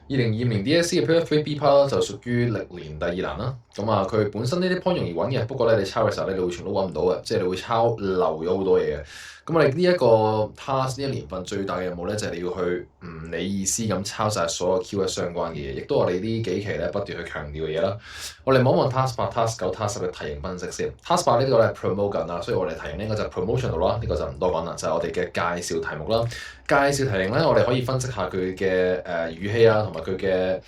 2020 DSE 嘅 Paper 3 B part 就屬於歷年第2難啦。咁佢本身呢啲 point 容易揾嘅，不過咧你抄嘅時候咧，你會全部都揾唔到嘅，即係你會抄漏咗好多嘢嘅。咁我哋呢一個 task 呢一年份最大嘅任務咧，就係你要去唔理意思咁抄晒所有 keyword 相關嘅嘢，亦都我哋呢幾期咧不斷去強調嘅嘢啦。我哋望望 task 8、task 9、task 10嘅題型分析先。task 8呢個咧係 promote 緊啦，所以我哋題型呢個就係 promotional 啦，呢個就唔多講啦，就係我哋嘅介紹題目啦。介紹題型咧，我哋可以分析下佢嘅語氣啊，同埋佢嘅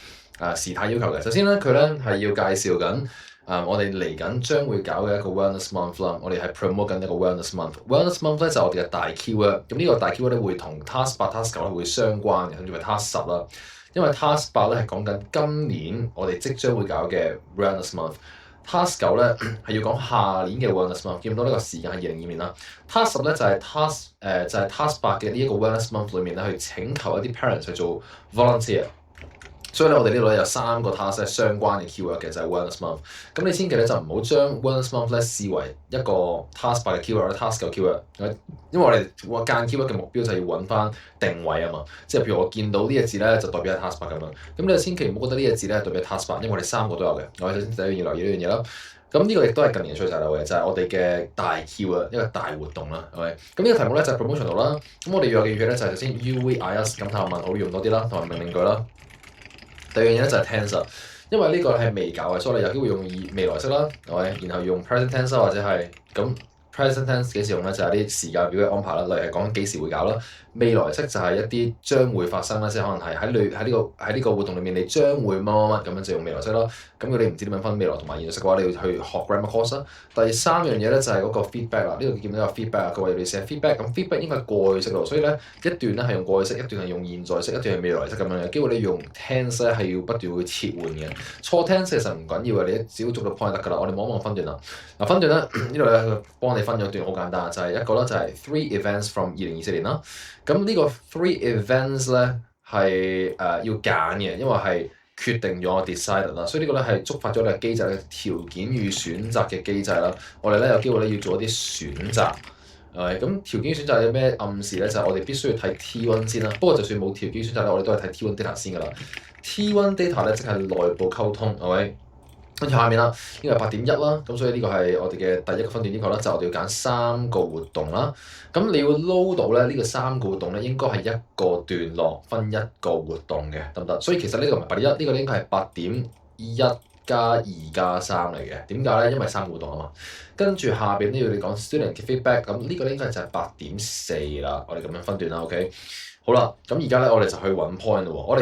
時態要求嘅。首先咧，佢咧係要介紹緊我哋嚟緊將會搞嘅一個 Wellness Month 啦。我哋係 promote 緊一個 Wellness Month。Wellness Month 咧就係我哋嘅大 keyword。咁呢個大 keyword 咧會同 task 8、task 9咧會相關嘅，跟住係 task 10啦。因為 task 8咧係講緊今年我哋即將會搞嘅 Wellness Month。task 9咧係要講下年嘅 Wellness Month。見唔到呢個時間係2022年啦。task 10咧就係 task 8嘅呢一個 Wellness Month 裏面咧去請求一啲 parents 去做 volunteer。所以咧，我哋呢度咧有3個 task 咧相關嘅 keyword 嘅，就係 Wellness Month。咁你千祈咧就唔好將 Wellness Month 咧視為一個 task 8嘅 keyword 或者 task 9 keyword。因為我哋間 keyword 嘅目標就係要揾翻定位啊嘛。即係譬如我見到呢個字咧就代表係 task 8咁樣。咁你就千祈唔好覺得呢個字咧代表 task 8，因為我哋3個都有嘅。我哋首先第一要留意呢樣嘢啦。咁呢個亦都係近年嘅趨勢嚟嘅，就係我哋嘅大 keyword 一個大活動啦，係咪？咁呢個題目咧就係 promotional 啦。咁我哋要有嘅語氣咧就係首先 you we I us 感嘆號問號用多啲啦，同埋命令句啦。第二樣嘢咧就係 tense，因為呢個係未搞嘅，所以我哋有機會用未來式啦，係咪？然後用 present tense 或者係咁 present tense 幾時用咧？就係啲時間表嘅安排啦，例如係講幾時會搞啦。未來式就係一啲將會發生啦，即係可能係喺呢個活動裏面，你將會乜乜乜咁樣就用未來式啦。咁如果你唔知點樣分未來同埋現在式嘅話，你要去學 grammar course 啦。第三樣嘢咧就係嗰個 feedback 啦，呢度見到有 feedback 啊，佢話要你寫 feedback，咁 feedback 應該係過去式咯，所以咧一段咧係用過去式，一段係用現在式，一段係未來式咁樣嘅。機會你用 tense 咧係要不斷會切換嘅，錯 tense 其實唔緊要嘅，你只要捉到 point 得㗎啦。我哋望一望分段啦。嗱分段咧呢度咧幫你分咗段好簡單，就係一個啦，就係 three events from 2024年啦。咁呢個 three events 咧係要揀嘅，因為係決定咗 decide 啦，所以呢個咧係觸發咗你嘅機制嘅條件與選擇嘅機制啦。我哋咧有機會咧要做一啲選擇，咁條件選擇有咩暗示咧？就係我哋必須要睇 T1 先啦。不過就算冇條件選擇咧，我哋都係睇 T1 data 先㗎啦。T1 data 咧即係內部溝通，係咪？跟住下面啦，呢個係8.1啦，咁所以呢個係我哋嘅第一個分段要求啦，就係我哋要揀3個活動啦。咁你要撈到咧呢個3個活動咧，應該係一個段落分一個活動嘅，得唔得？所以其實呢個唔係8.1，呢個應該係8.1加2加3嚟嘅。點解咧？因為3個活動啊嘛。跟住下邊呢要你講 student 嘅 feedback，咁呢個應該就係8.4啦。我哋咁樣分段啦，OK。好啦，咁而家咧我哋就去揾 point 咯喎。我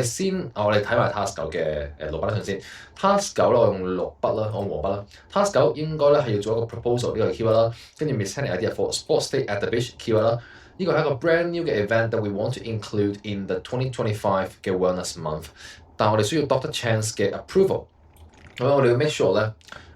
哋睇埋 task 9嘅綠筆啦先。task 9咧我用綠筆啦，我用黃筆啦。task 9應該咧係要做一個 proposal 呢個 keyword 啦，跟住 missing idea for sports day at the beach keyword 啦。呢個係一個 brand new 嘅 event that we want to include in the 2025嘅 wellness month。但係我哋需要 Dr. Chance 嘅 approval。咁我哋要 make sure 咧。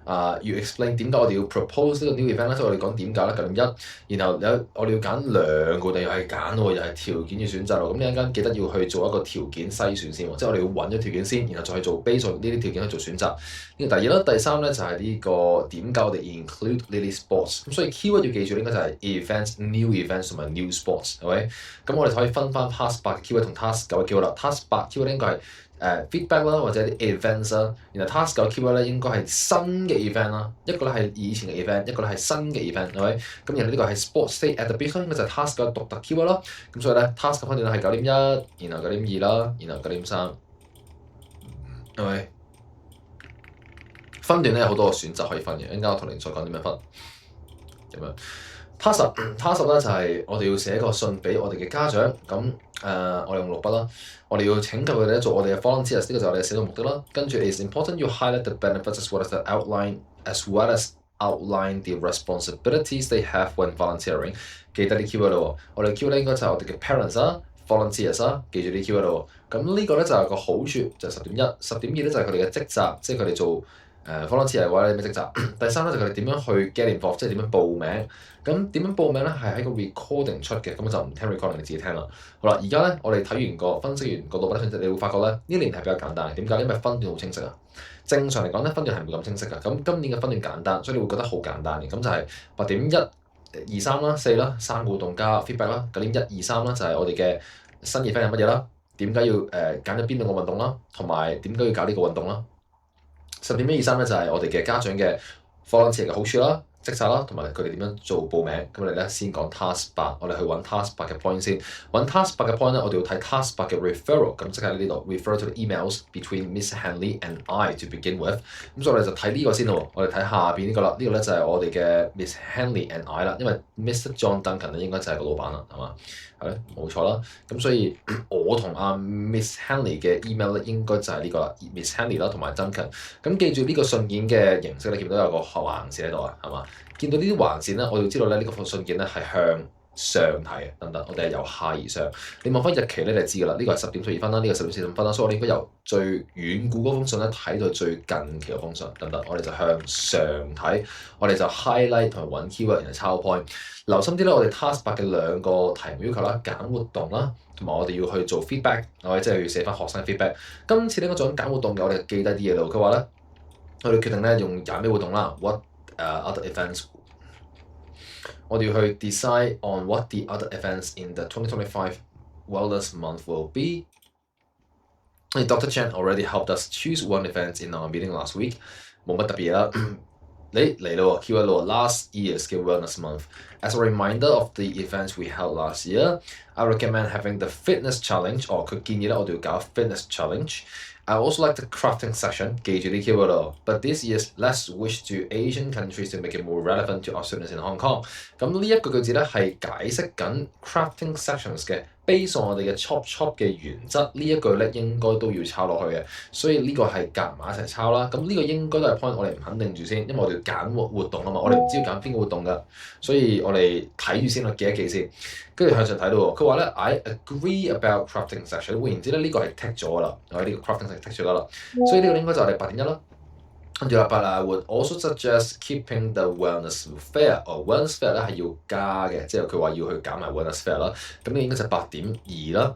要 explain 點解我哋要 propose 呢個 new event 咧，即係我哋講點解啦，9.1，然後我哋要揀2個，又係揀喎，又係條件要選擇咯。咁你一陣間記得要去做一個條件篩選先喎，即係我哋要揾咗條件先，然後再去做 base 呢啲條件去做選擇。呢個第二啦，第三咧就係呢個點解我哋 include 呢啲 sports。咁所以 keyword 要記住應該就係 events、new events 同埋 new sports，係咪？咁我哋就可以分翻 task 8嘅 keyword 同 task 9嘅 keyword 啦。task 8 keyword 應該係feedback 啦，或者啲 events 啦，然後 task 9 keyword 咧應該係新嘅 event 啦，一個咧係以前嘅 event，一個咧係新嘅 event，係咪？咁然後呢個係 sports day at the beach，應該就係 task 9獨特 keyword 啦。咁所以咧 task 9分段係9.1，然後9.2啦，然後9.3，係咪？分段咧有好多個選擇可以分嘅，一陣間我同你再講點樣分，咁樣。task 10咧就係我哋要寫個信俾我哋嘅家長，咁我哋用綠筆啦，我哋要請求佢哋咧做我哋嘅 volunteers，呢個就係我哋嘅寫作目的啦。跟住 it's important you highlight the benefits as well as outline the responsibilities they have when volunteering。記得啲 keyword 咯，我哋 keyword 應該就係我哋嘅 parents 啦、volunteers 啦，記住啲 keyword 咯。咁呢個咧就係個好處，就係10.1、10.2咧就係佢哋嘅職責，即係佢哋做。volunteer 嘅話咧，咩職責？第三咧就佢哋點樣去 get involved，即係點樣報名。咁點樣報名咧？係喺個 recording 出嘅，咁我就唔聽 recording，你自己聽啦。好啦，而家咧我哋睇完個分析完個讀筆分析，你會發覺咧呢年係比較簡單嘅。點解？因為分段好清晰啊。正常嚟講咧，分段係唔會咁清晰㗎。咁今年嘅分段簡單，所以你會覺得好簡單嘅。咁就係8.1、2、3啦、4啦，3個活動加 feedback 啦。9.1、2、3啦就係我哋嘅新 event 係乜嘢啦？點解要揀咗邊兩個運動啦，同埋點解要搞呢個運動啦。10.123咧就係我哋嘅家長嘅 volunteer 嘅好處啦。職責啦，同埋佢哋點樣做報名。咁我哋咧先講 task 8，我哋去揾 task 8嘅 point 先。揾 task 8嘅 point 咧，我哋要睇 task 8嘅 referral，咁即係喺呢度 refer to the emails between Miss Hanley and I to begin with。咁所以我哋就睇呢個先咯。我哋睇下邊呢個啦，呢個咧就係我哋嘅 Miss Hanley and I 啦，因為 Mr. John Duncan 咧應該就係個老闆啦，係嘛？係咧，冇錯啦。咁所以我同阿 Miss Hanley 嘅 email 咧應該就係呢個啦 ，Miss Hanley 啦同埋 Duncan。咁記住呢個信件嘅形式，你見到有個橫線喺度啊，係嘛？見到呢啲橫線咧，我要知道咧呢個信件咧係向上睇嘅，等等，我哋係由下而上。你望翻日期咧，你就知㗎啦。呢個係10.12分啦，呢個10.45分啦，所以我哋應該由最遠古嗰封信咧睇到最近期嗰封信，等等，我哋就向上睇，我哋就 highlight 同埋揾 keyword 然後抄 point。留心啲咧，我哋 task 8嘅兩個題目要求啦，揀活動啦，同埋我哋要去做 feedback，我哋即係要寫翻學生 feedback。今次呢個做緊揀活動嘅，我哋記低啲嘢咯。佢話咧，我哋決定咧用揀咩活動啦 ，what other events。我哋要去 decide on what the other events in the 2025 Wellness Month will be. Dr. Chen already helped us choose one event in our meeting last week. 冇乜特別啦。你嚟咯 keyword 咯 last year's 嘅 Wellness Month. As a reminder of the events we held last year, I recommend having the fitness challenge. 佢建議咧，我哋要搞 fitness challenge. I also like the crafting section. 記住啲 keyword 咯。But this year's let's wish to Asian countries to make it more relevant to our students in Hong Kong. 咁呢一個句子咧係解釋緊 crafting sections 嘅。Based on 我哋嘅 chop 嘅原則，呢一句咧應該都要抄落去嘅，所以呢個係夾埋一齊抄啦。咁呢個應該都係 point，我哋唔肯定住先，因為我哋要揀活動啊嘛，我哋唔知要揀邊個活動㗎，所以我哋睇住先啦，記一記先。跟住向上睇到喎，佢話咧 I agree about crafting section， 換言之咧呢個係 tick 咗㗎啦，我呢個 crafting section tick 咗㗎啦，所以呢個應該就係我哋8.1啦。跟住啦，but I would also suggest keeping the wellness fair。wellness fair 咧係要加嘅，即係佢話要去減埋 wellness fair 啦。咁呢應該就8.2啦。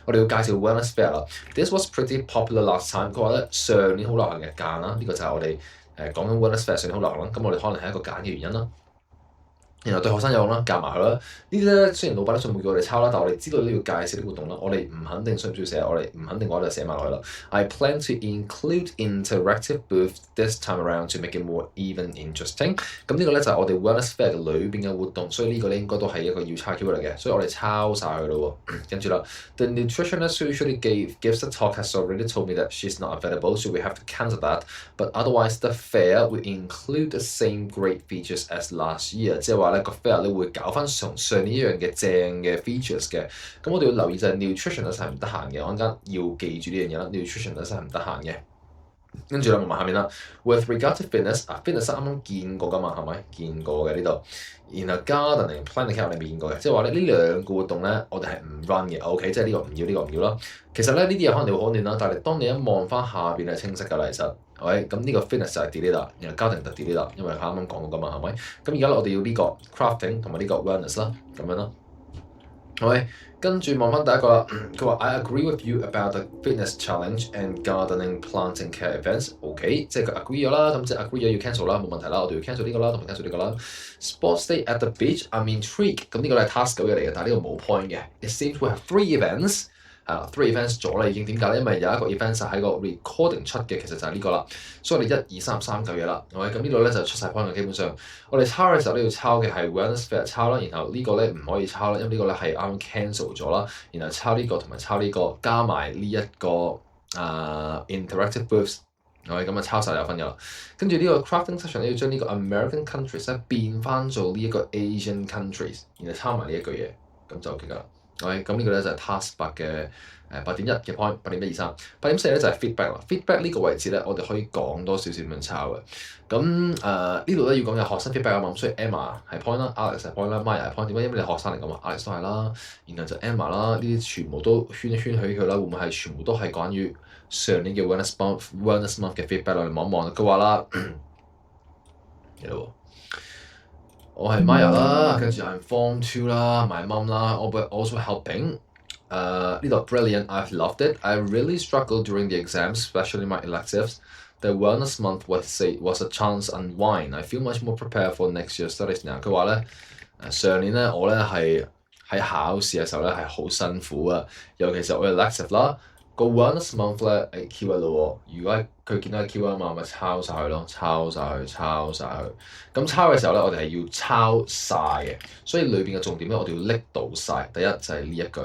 我哋要介紹 wellness fair 啦。This was pretty popular last time。佢話咧上年好流行嘅揀啦，呢個就係我哋講緊 wellness fair 上年好流行啦。咁我哋可能係一個揀嘅原因啦。然後對學生有用啦，夾埋佢啦。呢啲咧雖然老闆都信冇叫我哋抄啦，但係我哋知道都要介紹啲活動啦。我哋唔肯定需唔需要寫，我哋唔肯定我哋就寫埋落去啦。I plan to include interactive booth this time around to make it more even interesting。咁呢個咧就係我哋 Wellness Fair 嘅裏邊嘅活動，所以呢個咧應該都係一個要抄 keyword 嚟嘅，所以我哋抄晒佢咯喎。跟住啦 ，The nutritionist who usually gives the talk has already told me that she's not available, so we have to cancel that. But otherwise, the fair will include the same great features as last year。即係話咧個 fair 咧會搞翻同上年一樣嘅正嘅 features 嘅。咁我哋要留意就係 nutritionist 係唔得閒嘅，我陣間要記住呢樣嘢啦。nutritionist 係唔得閒嘅。跟住啦，望埋下面啦。With regard to fitness，fitness 啱啱見過㗎嘛，係咪？見過嘅呢度。然後 gardening、planting 我哋未見過嘅，即係話咧呢兩個活動咧，我哋係唔 run 嘅。OK，即係呢個唔要，呢個唔要啦。其實咧呢啲嘢可能你會好亂啦，但係當你一望翻下邊係清晰㗎啦，其實。喂，咁呢個 fitness 就係 delete 啦，然後 gardening 就 delete 啦，因為佢啱啱講過㗎嘛，係咪？咁而家我哋要呢個 crafting 同埋呢個 wellness 啦，咁樣啦。OK，跟住望翻第一個啦，佢話 I agree with you about the fitness challenge and gardening, planting care events。OK， 即係佢 agree 咗啦，咁即係 agree 咗要 cancel 啦，冇問題啦，我哋要 cancel 呢個啦，同埋 cancel 呢個啦。Sports day at the beach, I'm intrigued。咁呢個咧係 task 9嘅嚟嘅，但係呢個冇 point 嘅。It seems we have 3 events。3 events 咗啦已經，點解咧？因為有一個 event 就喺個 recording 出嘅，其實就係呢個啦。所以我哋1、2、3 3嚿嘢啦。OK，咁呢度咧就出晒 point 嘅，基本上我哋抄嘅時候咧要抄嘅係 Wellness Fair 抄啦，然後呢個咧唔可以抄啦，因為呢個咧係啱 cancel 咗啦。然後抄呢個同埋抄呢個，加埋呢一個interactive booths。OK，咁啊抄晒有分㗎啦。跟住呢個 crafting section 咧要將呢個 American countries 咧變翻做呢一個 Asian countries，然後抄埋呢一句嘢，咁就 OK 㗎啦。OK，咁呢個咧就係 task 8嘅8.1嘅 point， 8.123。8.4咧就係 feedback 啦。feedback 呢個位置咧，我哋可以講多少少咁樣抄嘅。咁呢度咧要講嘅學生 feedback 啊嘛，咁所以 Emma 係 point 啦 ，Alex 係 point 啦 ，Maya 係 point。點解？因為你學生嚟㗎嘛 ，Alex 都係啦，然後就 Emma 啦，呢啲全部都圈一圈起佢啦，會唔會係全部都係關於上年嘅 Wellness Month 嘅 feedback 啦？你望一望，佢話啦，嚟咯喎。我係 Maya 啦，跟住 I'm Form 2啦，my mum 啦 also helping。呢度 brilliant, I've loved it. I really struggled during the exams, especially my electives. The wellness month was a chance to unwind. I feel much more prepared for next year's studies now。佢話咧，上年咧我咧係喺考試嘅時候咧係好辛苦啊，尤其是我哋 elective 啦。個 once month 咧，Q1 咯喎，如果佢見到係 Q1 嘛，咪抄晒佢咯，抄晒佢。咁抄嘅時候咧，我哋係要抄晒嘅，所以裏邊嘅重點咧，我哋要拎到晒。第一就係呢一句。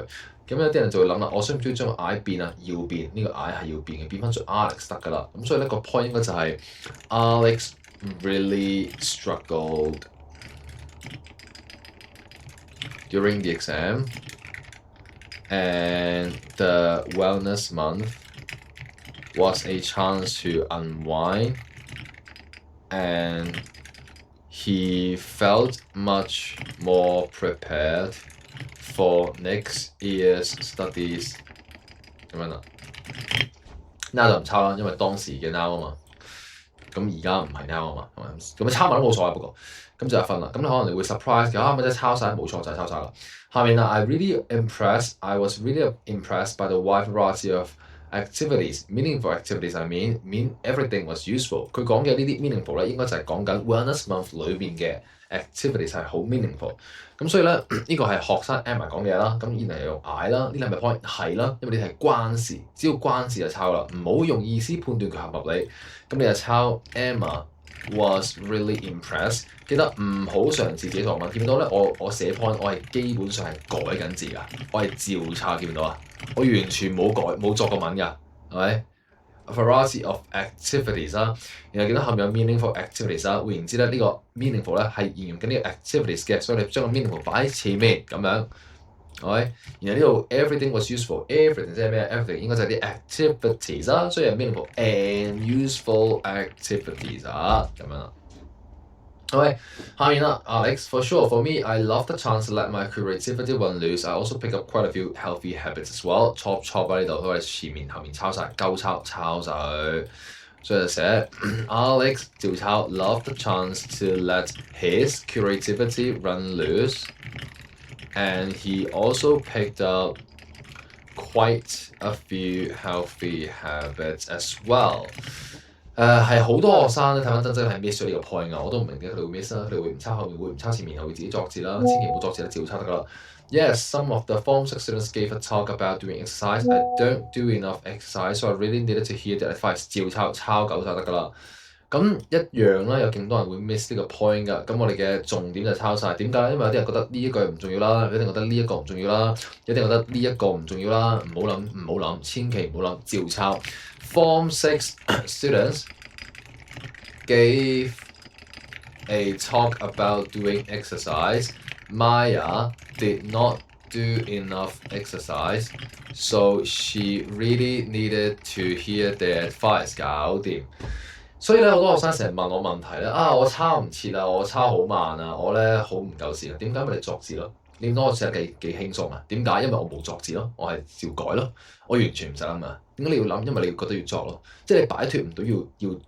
咁有啲人就會諗啦，我需唔需要將個 I 變啊？要變，呢個 I 係要變嘅，變翻做 Alex 得㗎啦。咁所以呢個 point 應該就係 Alex really struggled during the exam, and the wellness month was a chance to unwind, and he felt much more prepared for next year's studies 咁樣啦。now 就唔抄啦，因為當時嘅 now 啊嘛。咁而家唔係 now 啊嘛，係咪？咁抄埋都冇所謂，不過咁就1分啦。咁你可能你會 surprise 嘅，咪即係抄晒？冇錯，就係抄晒啦。下面啦，I was really impressed by the wide variety of activities, meaningful activities. I mean everything was useful。佢講嘅呢啲 meaningful 咧，應該就係講緊 wellness month 裏邊嘅 activities 係好 meaningful。咁所以咧，呢個係學生 Emma 講嘅嘢啦。咁然後又用 I 啦，呢兩個 point 係啦，因為呢係關事，只要關事就抄啦，唔好用意思判斷佢合唔合理。咁你就抄 Emma was really impressed。記得唔好嘗試自己作文。見到咧，我寫 point 我係基本上係改緊字㗎，我係照抄，見唔到啊？我完全冇作過文㗎，係咪？A variety of activities 啦，然後見到後面有 meaningful activities 啦，換言之咧，呢個 meaningful 咧係形容緊呢個 activities 嘅，所以你將個 meaningful 擺喺前面咁樣，係咪？然後呢度 everything was useful，everything 即係咩 ？everything 應該就係啲 activities 啦，所以係 meaningful and useful activities 啊，咁樣啦。Okay, 下面啦 Alex, for sure, for me, I love the chance to let my creativity run loose. I also pick up quite a few healthy habits as well. chop 喺呢度，佢係前面後面抄晒，鳩抄晒佢，所以就寫 Alex 照抄 love the chance to let his creativity run loose, and he also picked up quite a few healthy habits as well。係好多學生咧睇翻真係 miss 咗呢個 point 啊！我都唔明點解佢哋會 miss 啦，佢哋會唔抄後面，會唔抄前面，會自己作字啦，千祈唔好作字啦，照抄得㗎啦。Yes, some of the Form 6 students gave a talk about doing exercise. I don't do enough exercise, so I really needed to hear their advice. 照抄夠晒得㗎啦。咁一樣啦，有勁多人會 miss 呢個 point 㗎。咁我哋嘅重點就抄晒。點解？因為有啲人覺得呢一句唔重要啦，有啲人覺得呢一個唔重要啦，有啲人覺得呢一個唔重要啦。唔好諗，千祈唔好諗，照抄。Form 6 students gave a talk about doing exercise. Maya did not do enough exercise, so she really needed to hear their advice. 搞掂。所以咧，好多學生成日問我問題咧，我抄唔切啊，我抄好慢啊，我咧好唔夠時啊。點解？咪你作字咯。你當我寫得幾輕鬆啊？點解？因為我冇作字咯，我係照改咯，我完全唔使諗啊。點解你要諗？因為你覺得要作咯，即係你擺脫唔到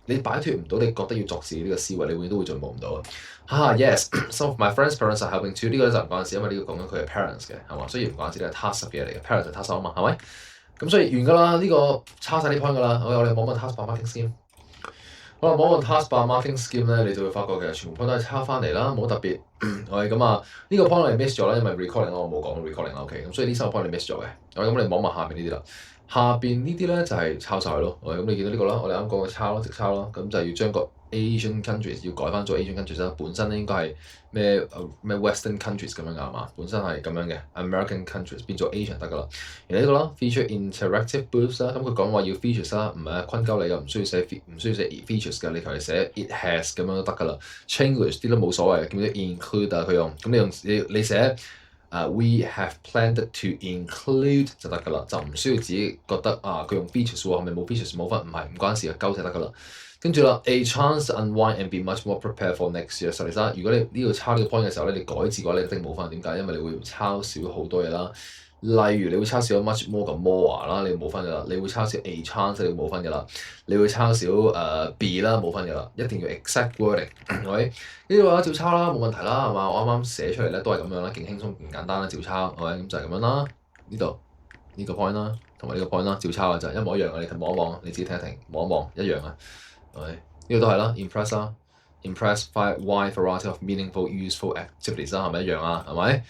你擺脫唔到你覺得要作字呢個思維，你永遠都會進步唔到啊。Yes, some of my friends' parents are helping too。呢個就唔關事，因為呢個講緊佢係 parents 嘅，係嘛？所以唔關事，呢係 task 嘅嘢嚟嘅 ，parents 係 task 啊嘛，係咪？咁所以完㗎啦，呢個抄晒啲 point 㗎啦。我哋望問 task bar marking scheme。好啦，望問 task bar marking scheme 咧，你就會發覺其實全部 point 都係抄翻嚟啦，冇特別。咁啊，呢個 point 我哋 miss 咗啦，因為 recording 我冇講 recording 啦，OK。咁所以呢3個 point 你 miss 咗嘅。咁你望下邊呢啲啦。下邊呢啲咧就係抄晒咯。咁你見到呢個啦，我哋啱講嘅抄咯，直抄咯。咁就係要將個 Asian countries 要改翻做 Asian countries 啦。本身咧應該係咩 Western countries 咁樣㗎係嘛？本身係咁樣嘅 American countries 變做 Asian 得㗎啦。然後呢個啦 feature interactive booths 啦，咁佢講話要 features 啦，唔係昆鳩你㗎，唔需要寫 features 㗎，你求其寫 it has 咁樣都得㗎啦。Chinglish 啲都冇所謂嘅，見唔見 include 啊佢用，咁你寫we have planned to include 就得㗎啦，就唔需要自己覺得佢用 features 喎，係咪冇 features 冇分？唔關事嘅，鳩就得㗎啦。跟住啦 ，a chance to unwind and be much more prepared for next year studies 啦。如果你呢度抄呢個 point 嘅時候咧，你改字嘅話，你一定冇分。點解？因為你會抄少好多嘢啦。例如你會抄少咗 much more 嘅 more 啦，你冇分㗎啦。你會抄少 a chance，你冇分㗎啦。你會抄少be 啦，冇分㗎啦。一定要 exact wording，係咪？呢度話照抄啦，冇問題啦，係嘛？我啱啱寫出嚟咧都係咁樣啦，勁輕鬆勁簡單啦，照抄，係咪？咁就係咁樣啦。呢度呢個 point 啦，同埋呢個 point 啦，照抄嘅就係一模一樣嘅。你望一望，你自己停一停，望一望，一樣啊。係咪？呢個都係啦 ，impress 啦 ，impress by wide variety of meaningful useful activities 啦，係咪一樣啊？係咪？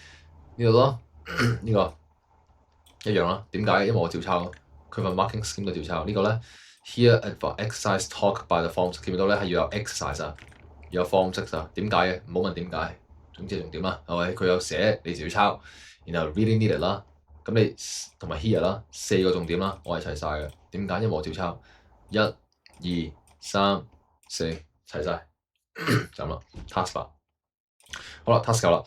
呢度咯呢個一樣啦。點解？因為我照抄咯。佢份 marking scheme 都照抄。呢個咧 here for exercise talk by the form 見唔到咧係要有 exercise 啊，要有方式啊。點解嘅？唔好問點解，總之係重點啦，係咪？佢有寫你就要抄，然後 really needed 啦，咁你同埋 here 啦，4個重點啦，我係齊晒嘅。點解？因為我照抄1、2、3、4齊晒，就咁啦。task 8好啦 task 9啦。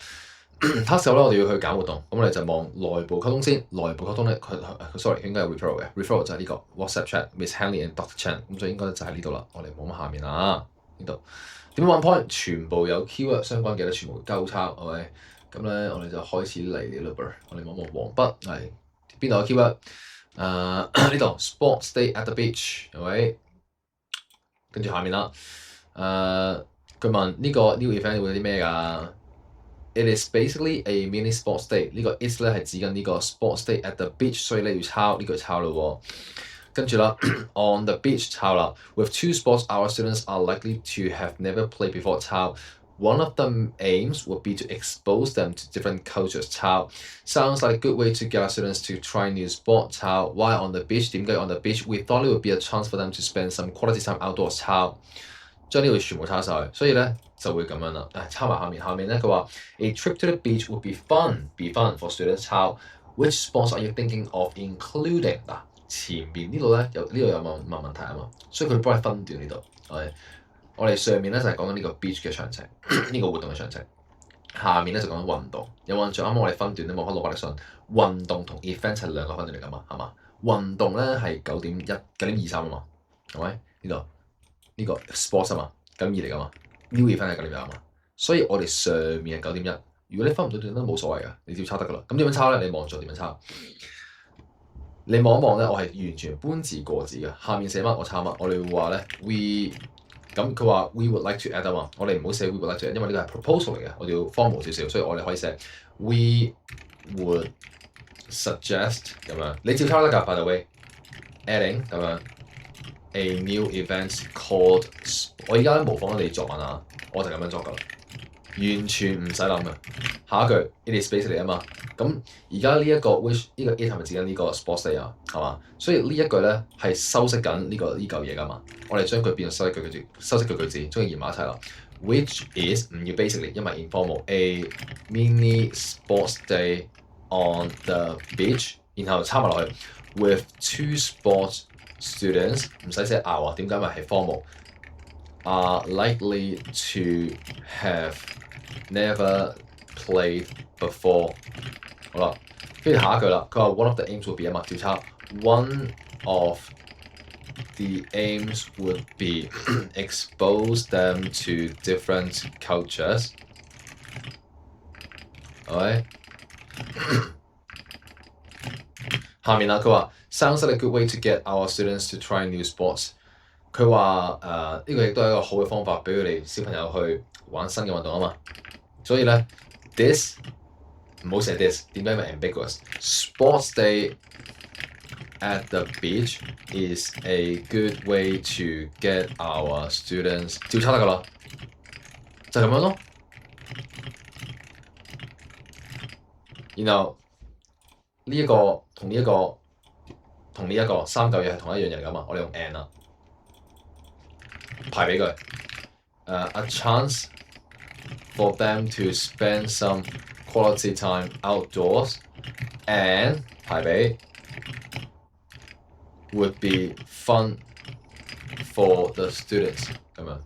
task 9咧，我哋要去揀活動，咁我哋就望內部溝通先。內部溝通咧，佢 sorry 應該係 referral 嘅 referral 就係呢個 WhatsApp chat Miss Henley and Dr. Chen，咁所以應該就係呢度啦。我哋望下下面啦，呢度點樣揾 point？全部有 keyword 相關嘅咧，全部交叉，係咪？咁咧，我哋就開始嚟啦噃。我哋望望黃筆係邊度有 keyword？呢度 Sport Stay at the beach，係咪？跟住下面啦，佢問呢個 new event 會有啲咩㗎？It is basically a mini sports day。呢個 is 咧係指緊呢個 sports day at the beach，所以咧要抄呢句抄咯喎。跟住啦，on the beach 抄啦。With 2 sports, our students are likely to have never played before 抄。One of the aims would be to expose them to different cultures 抄。Sounds like a good way to get our students to try new sport 抄。Why on the beach？點解 on the beach？ We thought it would be a chance for them to spend some quality time outdoors 抄。將呢度全部抄晒，所以咧就會咁樣啦。抄埋下面，下面咧佢話 A trip to the beach would be fun for students 抄。Which sports are you thinking of including？ 嗱，前邊呢度咧有問題啊嘛，所以佢幫你分段呢度。我哋上面咧就係講緊呢個 beach 嘅詳情，呢個活動嘅詳情。下面咧就講緊運動。有冇印象？啱啱我哋分段咧望翻羅伯力遜，運動同 event 係兩個分段嚟㗎嘛，係嘛？運動咧係9.23啊嘛，係咪？呢個 sports 啊嘛，9.2嚟㗎嘛 ，new event 係9.1啊嘛，所以我哋上面係9.1。如果你分唔到段都冇所謂㗎，你照抄得㗎啦。咁點樣抄咧？你望住點樣抄？你望一望咧，我係完全搬字過字嘅。下面寫乜我抄乜。我哋會話咧 we 咁佢話 we would like to add 啊嘛，我哋唔好寫 we would like to add，因為呢個係 proposal 嚟嘅，我哋要 formal 少少，所以我哋可以寫 we would suggest 咁樣。你照抄得㗎 ，by the way adding 咁樣。A new event called， 我而家模仿你作文啊，我就咁樣作㗎啦，完全唔使諗嘅。下一句 it is basically 啊嘛，咁而家呢一個 which 呢個 it 係咪指緊呢個 sports day 啊？係嘛？所以呢一句咧係修飾緊呢嚿嘢㗎嘛。我哋將佢變成修飾句子，將佢連埋一齊啦。Which is 唔要 basically，因為 informal a mini sports day on the beach， 然後抄埋落去 with 2 sports students 唔使寫 are 啊，點解？咪係 formal are likely to have never played before。好啦，跟住下一句啦，佢話 one of the aims would be 啊嘛，照抄 one of the aims would be expose them to different cultures。係下面啦，佢話 sounds like a good way to get our students to try new sports。佢話呢個亦都係一個好嘅方法，俾佢哋小朋友去玩新嘅運動啊嘛。所以咧 this 唔好寫 this， 點解？因為 ambiguous。Sports day at the beach is a good way to get our students， 照抄得㗎啦，就咁樣咯。然後呢一個同呢一個三嚿嘢係同一樣嘢嚟㗎嘛，我哋用 and 啦，排比佢a chance for them to spend some quality time outdoors and 排比 would be fun for the students 咁樣。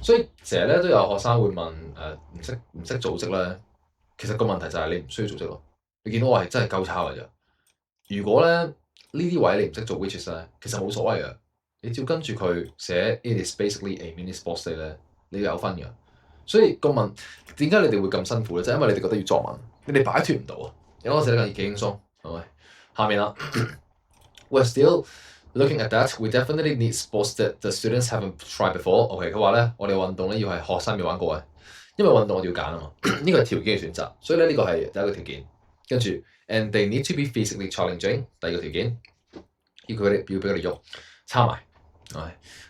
所以成日咧都有學生會問唔識組織咧，其實個問題就係你唔需要組織咯。你見到我係真係鳩抄㗎咋。如果咧呢啲位你唔識做 which is 咧，其實冇所謂嘅，你照跟住佢寫 it is basically a mini sports day 咧，你有分嘅。所以點解你哋會咁辛苦咧？就係因為你哋覺得要作文，你哋擺脱唔到啊。有嗰陣時咧幾輕鬆，係咪？下面啦，we're still looking at that. We definitely need sports that the students haven't tried before. OK， 佢話咧，我哋運動咧要係學生未玩過嘅，因為運動我哋要揀啊嘛，呢個係條件嘅選擇，所以咧呢個係第一個條件。跟住 and they need to be physically challenging， 第二個條件要俾佢哋喐，抄埋。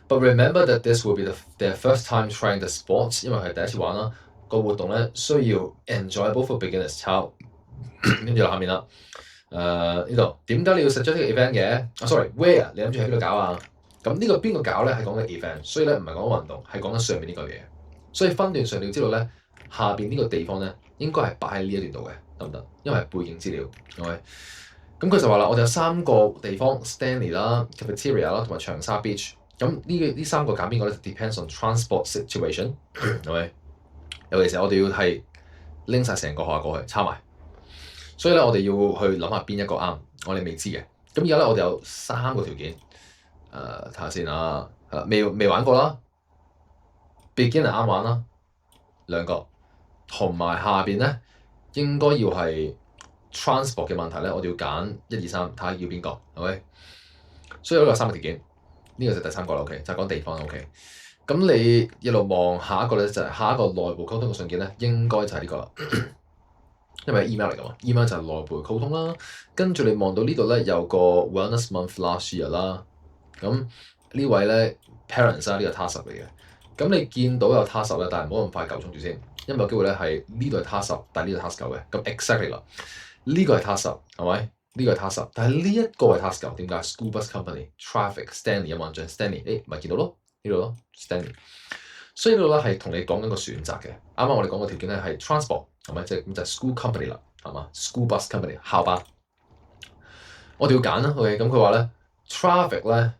But remember that this will be their first time trying the sports， 因為係第一次玩啦。個活動咧需要 enjoyable for beginners 抄。跟住下面啦，呢度點解你要 suggest 呢個 event 嘅？sorry，where 你諗住喺邊度搞啊？咁呢個邊個搞咧係講緊 event，所以咧唔係講運動，係講緊上面呢個嘢。所以分段上你要知道咧，下邊呢個地方咧應該係擺喺呢一段度嘅，得唔得？因為係背景資料，OK。咁佢就話啦，我哋有3個地方 Stanley 啦、cafeteria 啦同埋長沙 beach。咁呢3個揀邊個咧？Depends on transport situation，OK。尤其是我哋要係拎晒成個學校過去抄埋，所以咧我哋要去諗下邊一個啱，我哋未知嘅。咁而家咧我哋有3個條件，睇下先啊，未玩過啦 ，beginner 啱玩啦，2個，同埋下邊咧應該要係 transport 嘅問題咧，我哋要揀1、2、3，睇下要邊個，OK。所以呢個3個條件，呢個就第3個啦，OK，就係講地方，OK。咁你一路望下一個咧，就係下一個內部溝通嘅信件咧，應該就係呢個啦，因為 email 嚟㗎嘛 ，email 就係內部溝通啦。跟住你望到呢度咧有個 Wellness Month last year 啦，咁呢位咧 parents 呢個 task 嚟嘅。咁你見到有 task 咧，但係唔好咁快夠鐘住先，因為有機會咧係呢度係 task，但係呢度 task 夠嘅。咁 exactly 啦，呢個係 task 係咪？呢個係 task，但係呢一個係 task 夠，點解 ？School bus company traffic Stanley 有冇印象 Stanley？咪見到咯。呢度咯 Stanley，所以呢度咧係同你講緊個選擇嘅。啱啱我哋講個條件咧係 transport 係咪？即係咁就係 school company 啦，係嘛？school bus company 校巴，我哋要揀啦。OK，咁佢話咧 traffic 咧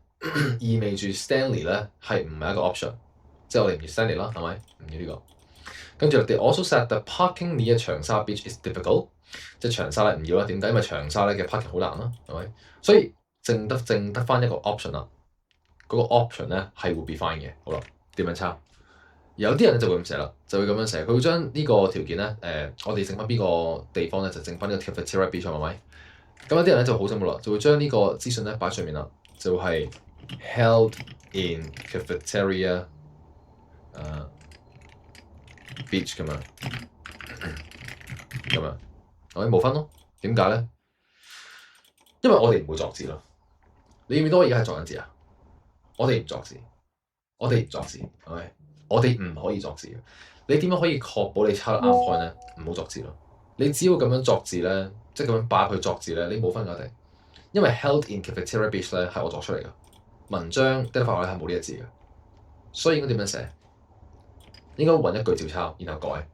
意味住 Stanley 咧係唔係一個 option，即係我哋唔要 Stanley 啦，係咪？唔要呢個。跟住 they also said the parking near 長沙 beach is difficult， 即係長沙咧唔要啦。點解？因為長沙咧嘅 parking 好難啦，係咪？所以剩得翻一個 option 啦。嗰個 option 咧係會 be fine 嘅，好啦，點樣抄？有啲人咧就會咁寫啦，就會咁樣寫，佢會將呢個條件咧，我哋剩翻邊個地方咧，就剩翻呢個 cafeteria beach 係咪？咁有啲人咧就好醒目啦，就會將呢個資訊咧擺上面啦，就係 held in cafeteria beach 咁樣，我哋冇分咯。點解咧？因為我哋唔會作字咯。你見唔見到我而家係作緊字啊？我哋唔作字，係咪？我哋唔可以作字。你點樣可以確保你抄得啱 point 咧？唔好作字咯。你只要咁樣作字咧，即係咁樣擺佢作字咧，你冇分㗎定。因為 held in cafeteria beach 咧係我作出嚟㗎，文章的法咧係冇呢一字嘅，所以應該點樣寫？應該揾一句照抄，然後改。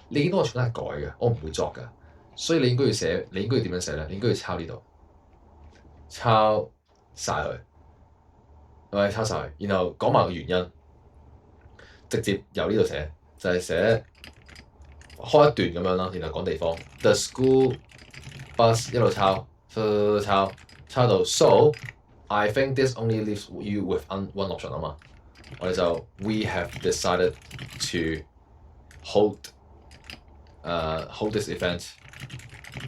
你見到我全部係改嘅，我唔會作㗎，所以你應該要寫，你應該要點樣寫咧？你應該要抄呢度，抄晒佢。係抄晒，然後講埋個原因，直接由呢度寫，就係寫開一段咁樣啦，然後講地方。The school bus 一路抄到 So I think this only leaves you with one option 啊嘛。我哋就 We have decided to hold this event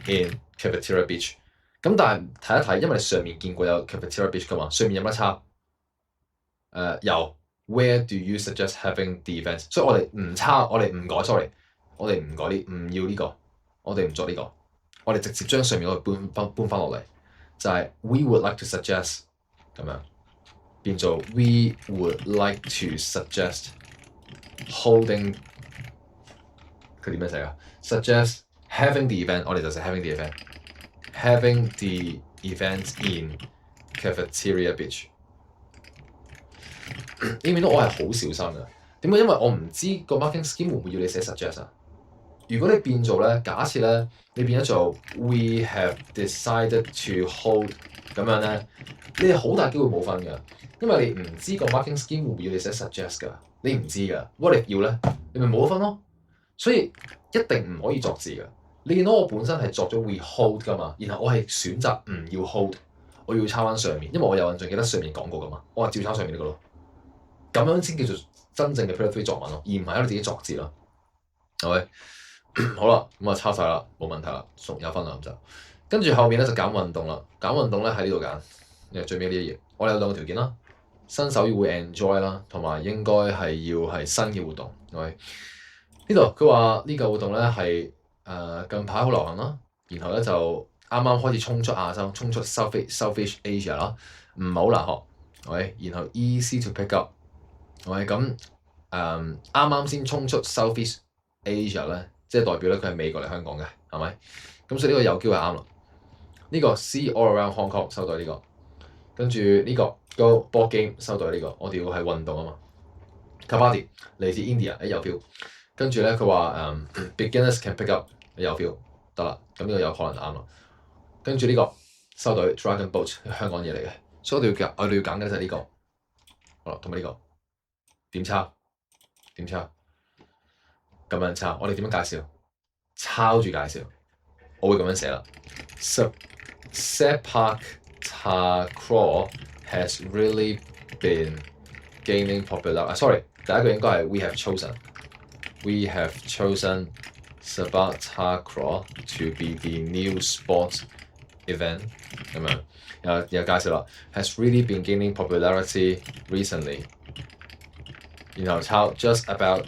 in cafeteria beach。咁但係睇一睇，因為你上面見過有 cafeteria beach 噶嘛，上面有乜抄？有 Where do you suggest having the event？ 所以我哋唔抄，我哋唔改 ，sorry， 我哋唔改唔要呢個，我哋唔做呢個，我哋直接將上面嗰個搬翻落嚟，就係 We would like to suggest 咁樣變做 We would like to suggest holding 佢點樣寫啊 ？Suggest having the event， 我哋就寫 having the event，having the event in cafeteria beach。你見到我係好小心嘅，點解？因為我唔知個 marking scheme 會唔會要你寫 suggest 啊？如果你變做咧，假設咧，你變咗做 We have decided to hold 咁樣咧，你係好大機會冇分㗎，因為你唔知個 marking scheme 會唔會要你寫 suggest 㗎，你唔知㗎。What if 要咧，你咪冇分咯。所以一定唔可以作字㗎。你見到我本身係作咗 We hold 㗎嘛，然後我係選擇唔要 hold， 我要抄翻上面，因為我有印象記得上面講過㗎嘛，我係照抄上面呢個咯。咁樣先叫做真正嘅 Pillar 3作文咯，而唔係喺度自己作字咯。係咪？好啦，咁啊抄晒啦，冇問題啦，有分啦咁就。跟住後面咧就揀運動啦，揀運動咧喺呢度揀，最尾呢一頁。我哋有2個條件啦，新手要會 enjoy 啦，同埋應該係要係新嘅活動。係咪？呢度佢話呢個活動咧係近排好流行啦，然後咧就啱啱開始衝出亞洲，衝出 Southeast Asia 啦，唔係好難學。係咪？然後 easy to pick up。係咪？咁啱啱先衝出 Southeast Asia 咧，即係代表咧佢係美國嚟香港嘅，係咪？咁所以呢個有機會啱啦。呢個 See All Around Hong Kong 收到呢個，跟住呢個 Go Board Game 收到呢個，我哋要係運動啊嘛。Kabaddi 嚟自 India，有 feel。跟住咧佢話Beginners can pick up 有 feel 得啦，咁呢個有可能啱啦。跟住呢個收到 Dragon Boat 香港嘢嚟嘅，所以我哋要揀嘅就係呢個，好啦，同埋呢個點抄？咁樣抄，我哋點樣介紹？抄住介紹，我會咁樣寫啦。Sepak takraw has really been gaining popular. Sorry， 第一句應該係 We have chosen Sepak takraw to be the new sports event 咁樣。又介紹啦 ，has really been gaining popularity recently。然後抄 just about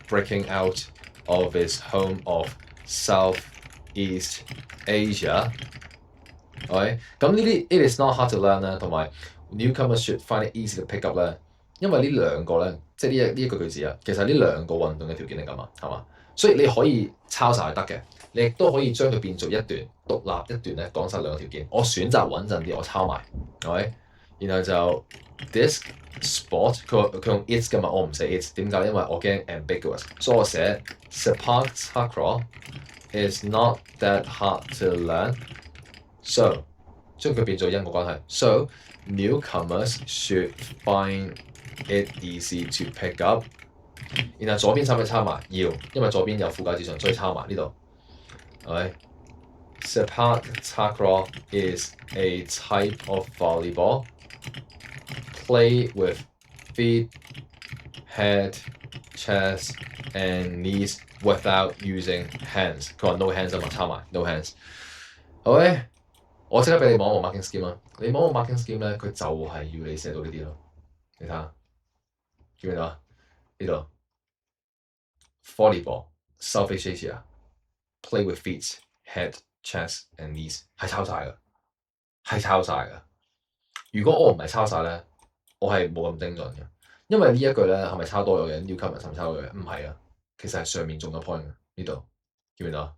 breaking out of its home of Southeast Asia。OK， 咁呢啲 it is not hard to learn 咧，同埋 newcomers should find it easy to pick up 咧，因為呢兩個咧，即係呢一個句子啊，其實呢兩個運動嘅條件嚟㗎嘛，係嘛？所以你可以抄晒得嘅，你亦都可以將佢變做一段獨立一段咧，講晒兩個條件。我選擇穩陣啲，我抄埋，OK， 然後就 this sport 佢用 it 㗎嘛，我唔寫 it， 點解？因為我驚 ambiguous， 所以我寫 Sepak takraw is not that hard to learn。So 將佢變做因果關係。So newcomers should find it easy to pick up。然後左邊使唔使抄埋？要，因為左邊有附加資訊，所以抄埋呢度。係 Sepak takraw is a type of volleyball play with feet, head, chest and knees without using hands。佢話 no hands 啊嘛，抄埋 no hands。OK， 我即刻俾你望一望 marking scheme 啦。你望一望 marking scheme 咧，佢就係要你寫到呢啲咯。你睇下，見唔見到啊？呢度 volleyball Southeast Asia play with feet, head, chest and knees 係抄晒㗎。如果我唔係抄晒咧，我係冇咁精準嘅，因為呢一句咧係咪抄多咗嘅 newcomer 係咪抄多嘅？唔係啊，其實係上面中咗 point 嘅呢度，見唔見到啊？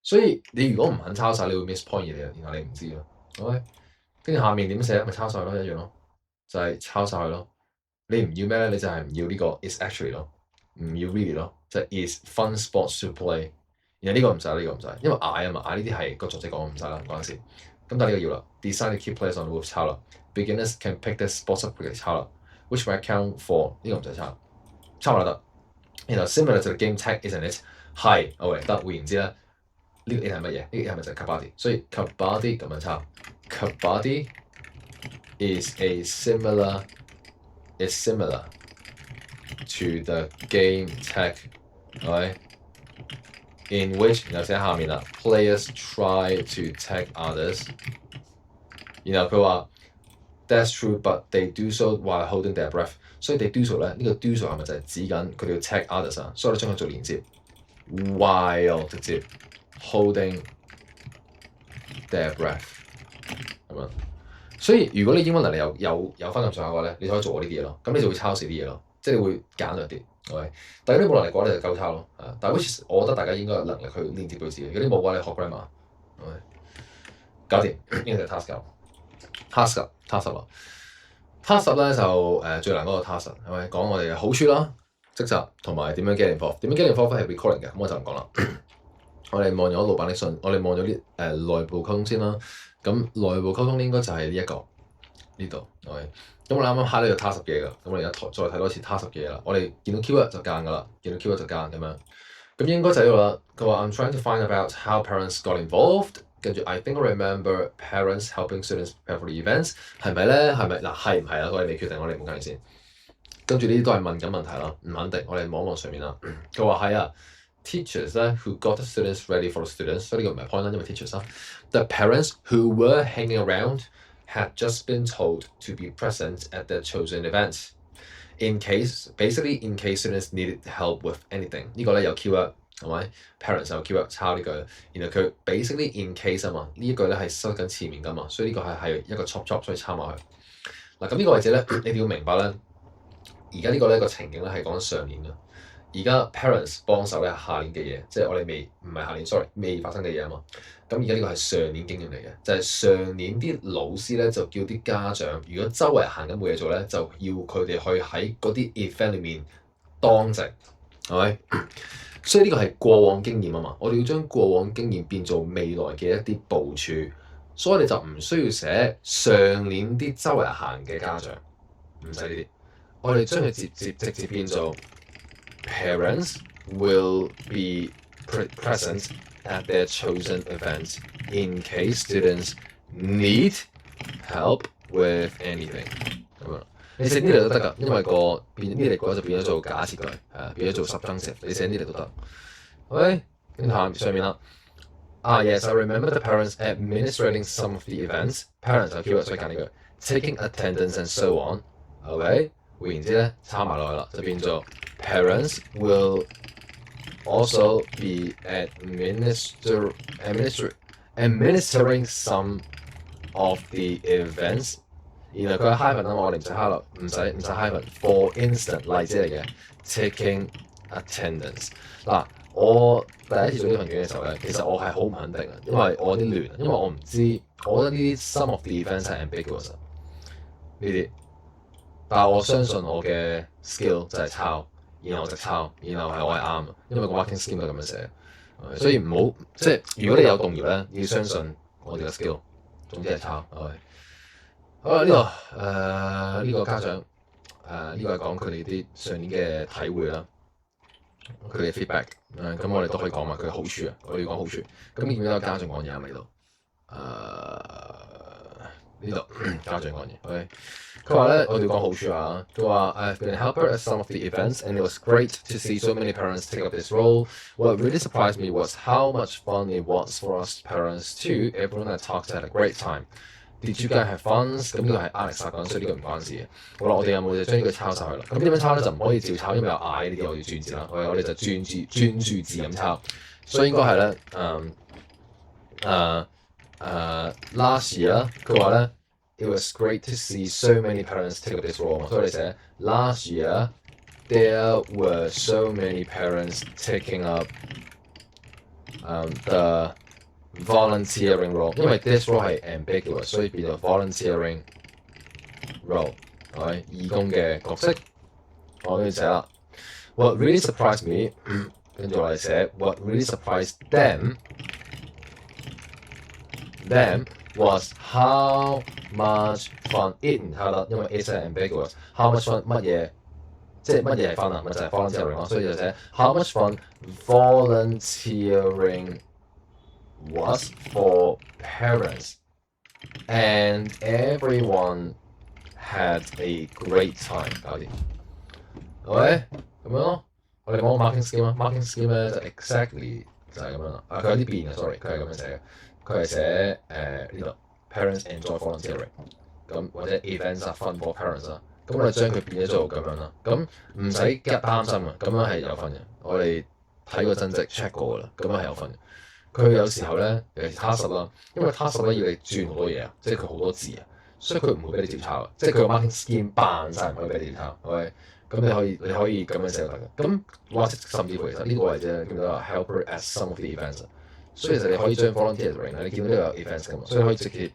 所以你如果唔肯抄晒，你會 miss point 嘢，然後你唔知咯。OK， 跟住下面點寫咪抄晒咯，一樣咯，就係抄晒佢咯。你唔要咩咧？你就係唔要呢個 is actually 咯，唔要 really 咯，就係 is fun sports to play。然後呢個唔使，呢個唔使，因為嗌啊嘛，嗌呢啲係個作者講唔使啦，唔關事。咁但係呢個要啦 ，design to keep players on the move 抄啦 ，beginners can pick the sports up quickly 抄啦 ，which might count for 呢個唔使抄，抄埋得。然後 similar to the game tag isn't it？ 係 OK 得，換言之咧。呢個 it 係乜嘢？呢個 it 係咪就係 Kabaddi？所以 Kabaddi 咁樣抄 ，Kabaddi is similar to the game tag，right？ In which 然後寫下面啦 ，players try to tag others。然後佢話 that's true，but they do so while holding their breath。所以 they do so 咧，呢個 do so 係咪就係指緊佢哋要 tag others 啊？所以我哋將佢做連接 ，while 直接。Holding their breath 咁樣，所以如果你英文能力有翻咁上下嘅話咧，你可以做我呢啲嘢咯。咁你就會抄少啲嘢咯，即係你會簡略啲。OK， 但係如果你冇能力嘅話，你就夠抄咯。但係 which 我覺得大家應該有能力去連接句子嘅。如果你冇嘅話，你學 grammar。OK， 搞掂，呢個就係 task 9。task 咧就最難嗰個 task 係咪講我哋嘅好處啦、職責同埋點樣 get involved？ 點樣 get involved 係 recording 嘅，咁我就唔講啦。我哋望咗老闆的信，我哋望咗啲內部溝通先啦。咁內部溝通應該就係呢一個呢度。OK， 咁我哋啱啱 high 呢個 task 10嘅，咁我哋而家再睇多次 task 10啦。我哋見到 keyword 就間㗎啦，見到 keyword 就間咁樣。咁應該就係呢個啦。佢話 I'm trying to find about how parents got involved。跟住 I think I remember parents helping students prepare for the events。係咪咧？係咪嗱？係唔係啊？我哋未決定，我哋唔計先。跟住呢啲都係問緊問題啦，唔肯定。我哋望一望上面啦。佢話係啊。Teachers 咧 who got the students ready for the students， 所以呢個唔係 point 啦，因為 teachers 啦。The parents who were hanging around had just been told to be present at the chosen event in case students needed help with anything。呢個咧有 keyword 係咪 ？Parents 有 keyword 抄呢句，然後佢 basically in case 啊嘛，呢一句咧係收緊前面㗎嘛，所以呢個係一個 chop， 所以抄埋去。嗱咁呢個位置咧，你哋要明白咧，而家呢個咧個情景咧係講緊上年啦。而家 parents 幫手嘅係下年嘅嘢，即係我哋唔係下年 sorry 未發生嘅嘢啊嘛。咁而家呢個係上年經驗嚟嘅，就係上年啲老師咧就叫啲家長，如果周圍行緊冇嘢做咧，就要佢哋去喺嗰啲 event 裏面當值，係咪？所以呢個係過往經驗啊嘛，我哋要將過往經驗變做未來嘅一啲部署，所以我哋就唔需要寫上年啲周圍行嘅家長，唔使呢啲，我哋將佢直接變做 Parents will be present at their chosen events in case students need help with anything 咁樣。你寫呢嚟都得㗎，因為個變呢嚟嘅話就變咗做假設句，變咗做 subjunctive，你寫呢嚟都得。OK，跟住上面啦。Yes, I remember the parents administrating some of the events. Parents 就 keyword 所以揀呢句 ，taking attendance and so on。OK，換言之咧，插埋落去啦，就變咗 Parents will also be administering some of the events。然後佢係 hyphen 啊嘛，我哋唔使 hyphen，唔使 hyphen。For instance，例子嚟嘅 taking attendance 嗱。我第一次做呢份卷嘅時候咧，其實我係好唔肯定嘅，因為我有啲亂，因為我唔知，我覺得呢啲 some of the events 係 ambiguous 呢啲，但係我相信我嘅 skill 就係抄，然後我就抄，然後係我係啱嘅，因為個 marking scheme 都係咁樣寫，所以唔好即係如果你有動搖咧，要相信我哋嘅 skill， 總之係抄。好啦，呢個家長呢個係講佢哋啲上年嘅體會啦。佢哋 feedback，咁我哋都可以講埋佢嘅好處啊！我哋要講好處，咁見唔見到家長講嘢喺咪度？呢度家長講嘢，OK。佢話咧，我哋要講好處啊！佢話 I've been a helper at some of the events, and it was great to see so many parents take up this role. What really surprised me was how much fun it was for us parents too. Everyone I talked had a great time. Did you guys have fun？ 咁呢個係 Alex 講，所以呢個唔關事嘅。好啦，我哋有冇就將呢個抄晒去啦？咁點樣抄咧？就唔可以照抄，因為有嗌呢啲我要轉字啦。我哋就專注字咁抄，所以應該係咧last year 啦。佢話咧 ，It was great to see so many parents take up this role。所以我哋寫 last year there were so many parents taking up the volunteering role， 因為 this role 係 ambiguous， 所以變咗 volunteering role， 係義工嘅角色。我跟住寫啦 ，What really surprised me， 跟住我哋寫 What really surprised them was how much fun it 唔係啦，因為 it 係 ambiguous，how much fun 乜嘢，即係乜嘢係 fun 啊？咪就係 volunteering 咯，所以就寫 how much fun volunteering was for parents, and everyone had a great time。搞掂，係咪咁樣咯？我哋講 marking scheme 啦 ，marking scheme 咧就 exactly 就係咁樣啦。佢有啲變嘅 ，sorry， 佢係咁樣寫嘅。佢係寫呢度 parents enjoy volunteering， 咁或者 events are fun for parents 啦。咁我哋將佢變咗做咁樣啦。咁唔使擔心啊，咁樣係有分嘅。我哋睇個增值 check 過㗎啦，咁樣係有分嘅。佢有時候咧，尤其是 task 啦，因為 task 咧要你轉好多嘢啊，即係佢好多字啊，所以佢唔會俾你照抄，即係佢個 marking scheme 扮晒唔可以俾你照抄，OK？咁你可以咁樣寫就得嘅。咁或者甚至乎其實呢個位置叫做 helper at some of the events， 所以其實你可以將 volunteering 你見到呢個有 events 㗎嘛，所以你可以直接，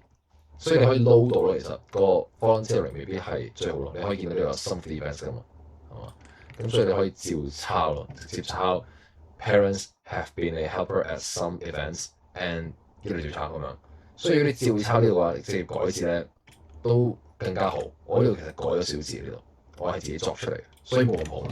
所以你可以撈到咯。其實個 volunteering 未必係最好咯，你可以見到呢個有 some of the events 㗎嘛，係嘛？咁所以你可以照抄咯，直接抄。Parents have been a helper at some events and 呢度照抄咁樣，所以如果你照抄呢個話，直接改字咧都更加好。我呢度其實改咗少字呢度，我係自己作出嚟嘅，所以冇咁好。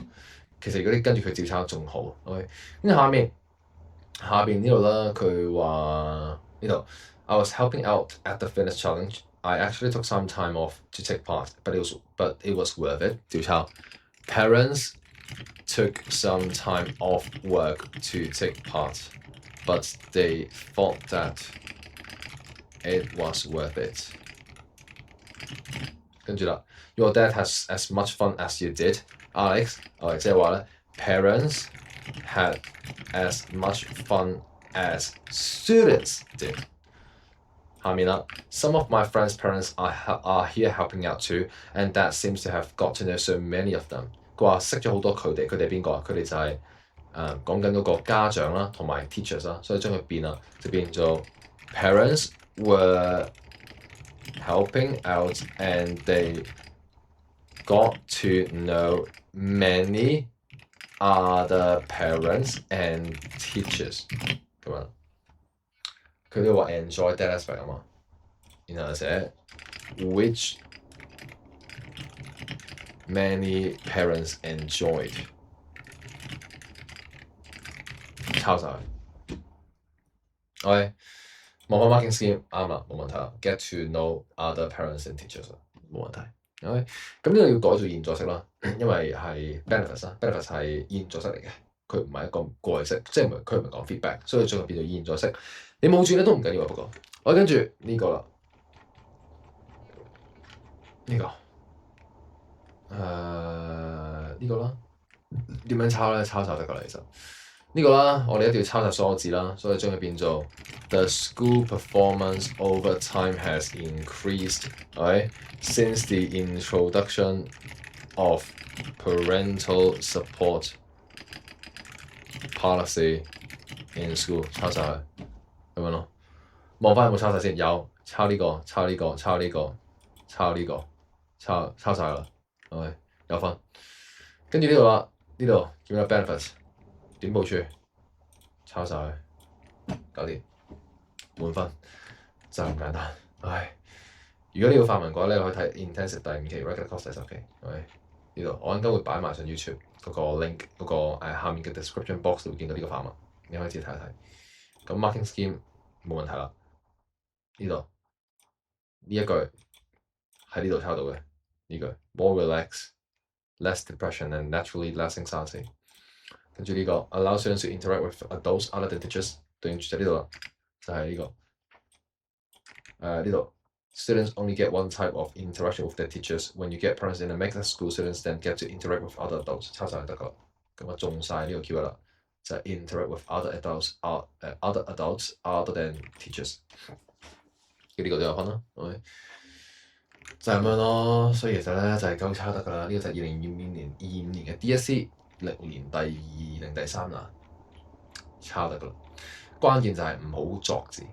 其實如果你跟住佢照抄仲好。OK， 跟住下邊呢度啦，佢話呢度 I was helping out at the fitness challenge. I actually took some time off to take part, but it was worth it。照抄 Parents took some time off work to take part, but they thought that it was worth it。跟住啦 ，Your dad has as much fun as you did, Alex。即係話咧 ，Parents had as much fun as students did。下面啦 ，Some of my friends' parents are here helping out too, and Dad seems to have got to know so many of them。佢話識咗好多佢哋係邊個啊？佢哋就係講緊嗰個家長啦，同埋 teachers 啦，所以將佢變啦，就變做 parents were helping out and they got to know many other parents and teachers 咁樣。佢哋話 enjoy that aspect 啊嘛，然後寫 which many parents enjoyed， 抄晒佢。OK， 望翻 marking scheme 啱啦，冇問題啦。Get to know other parents and teachers 冇問題。OK， 咁呢個要改做現在式啦，因為係 benefits 啦 ，benefits 係現在式嚟嘅，佢唔係一個過去式，即係佢唔係講 feedback，所以將佢變做現在式。你冇轉咧都唔緊要啊，不過我跟住呢個啦，呢個呢個啦，點樣抄咧？抄得㗎啦，其實呢個啦，我哋一定要抄晒所有字啦，所以將佢變做 The school performance over time has increased， right? Since the introduction of parental support policy in school， 抄晒佢咁樣咯。望翻有冇抄晒先？有，抄呢個，抄呢個，抄呢個，抄呢個，抄晒啦。OK， 有分。跟住呢度啦，呢度叫咩 benefits？ 點部署？抄晒佢，搞掂，滿分，就咁簡單。唉，如果你要範文嘅話咧，你可以睇 intensive 第5期 regular course 第10期。OK， 呢度我應該會擺埋上 YouTube 嗰個 link， 嗰個下面嘅 description box 會見到呢個範文，你可以自己睇一睇。咁 marking scheme 冇問題啦。呢度呢一句喺呢度抄到嘅呢句 more relaxed, less depression and naturally less anxiety。跟住呢個 allow students to interact with adults other than teachers， 對應住就呢度啦，就係呢個呢度 students only get one type of interaction with their teachers. When you get parents in a mixed school, students then get to interact with other adults。抄晒就得噶啦，咁啊中晒呢個 keyword 啦，就係 interact with other adults other than teachers。呢個都有分啦，OK， 就係咁樣咯。所以其實咧就係夠抄得噶啦。呢個就係2025年嘅 DSE 歷年第2定第3啦，抄得噶啦。關鍵就係唔好作字。